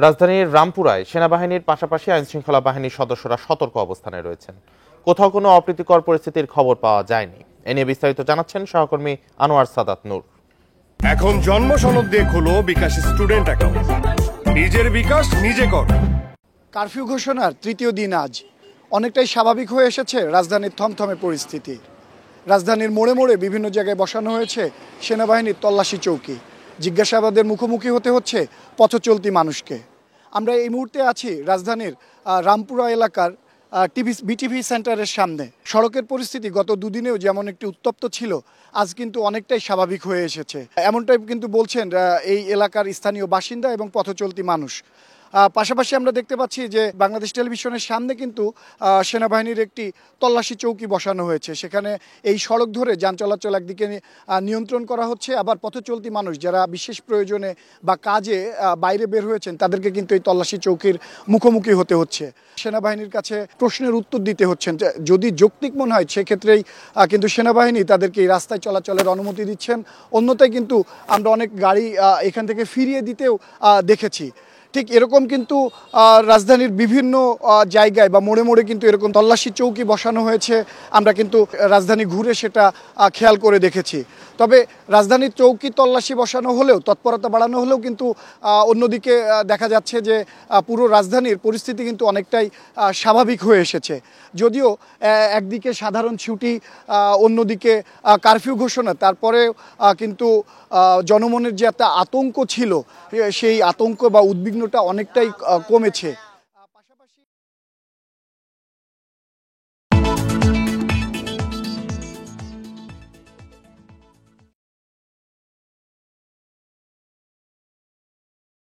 রাজধানীর রামপুরায় সেনাবাহিনীর পাশাপাশি আইনশৃঙ্খলা বাহিনীর সদস্যরা সতর্ক অবস্থানে রয়েছেন। কোথাও কোনো অপ্রীতিকর পরিস্থিতির খবর পাওয়া যায়নি। এ নিয়ে বিস্তারিত জানাচ্ছেন সহকর্মী আনোয়ার সাদাত নূর। এখন জন্ম সনদ দিয়ে খোলো বিকাশ স্টুডেন্ট অ্যাকাউন্ট। নিজের বিকাশ নিজে কর। কারফিউ ঘোষণার তৃতীয় দিন আজ অনেকটাই স্বাভাবিক হয়ে এসেছে রাজধানীর থমথমে পরিস্থিতি। রাজধানীর মোড়ে মোড়ে বিভিন্ন জায়গায় বসানো হয়েছে সেনাবাহিনীর তল্লাশি চৌকি। জিজ্ঞাসাবাদের মুখোমুখি হতে হচ্ছে পথচলতি মানুষকে। আমরা এই মুহূর্তে আছি রাজধানীর রামপুরা এলাকার বিটিভি সেন্টারের সামনে। সড়কের পরিস্থিতি গত দুদিনেও যেমন একটি উত্তপ্ত ছিল, আজ কিন্তু অনেকটাই স্বাভাবিক হয়ে এসেছে। এমনটাই কিন্তু বলছেন এই এলাকার স্থানীয় বাসিন্দা এবং পথচলতি মানুষ। পাশাপাশি আমরা দেখতে পাচ্ছি যে বাংলাদেশ টেলিভিশনের সামনে কিন্তু সেনাবাহিনীর একটি তল্লাশি চৌকি বসানো হয়েছে। সেখানে এই সড়ক ধরে যান চলাচল একদিকে নিয়ন্ত্রণ করা হচ্ছে, আবার পথচলতি মানুষ যারা বিশেষ প্রয়োজনে বা কাজে বাইরে বের হয়েছেন তাদেরকে কিন্তু এই তল্লাশি চৌকির মুখোমুখি হতে হচ্ছে। সেনাবাহিনীর কাছে প্রশ্নের উত্তর দিতে হচ্ছেন। যদি যৌক্তিক মনে হয় সেক্ষেত্রেই কিন্তু সেনাবাহিনী তাদেরকে এই রাস্তায় চলাচলের অনুমতি দিচ্ছেন। অন্যথায় কিন্তু আমরা অনেক গাড়ি এখান থেকে ফিরিয়ে দিতেও দেখেছি। ঠিক এরকম কিন্তু রাজধানীর বিভিন্ন জায়গায় বা মোড়ে মোড়ে কিন্তু এরকম তল্লাশি চৌকি বসানো হয়েছে। আমরা কিন্তু রাজধানী ঘুরে সেটা খেয়াল করে দেখেছি। তবে রাজধানীর চৌকি তল্লাশি বসানো হলেও, তৎপরতা বাড়ানো হলেও কিন্তু অন্যদিকে দেখা যাচ্ছে যে পুরো রাজধানীর পরিস্থিতি কিন্তু অনেকটাই স্বাভাবিক হয়ে এসেছে। যদিও একদিকে সাধারণ ছুটি, অন্যদিকে কারফিউ ঘোষণা, তারপরে কিন্তু জনমনের যে একটা আতঙ্ক ছিল সেই আতঙ্ক বা উদ্বিগ্নতা অনেকটাই কমেছে।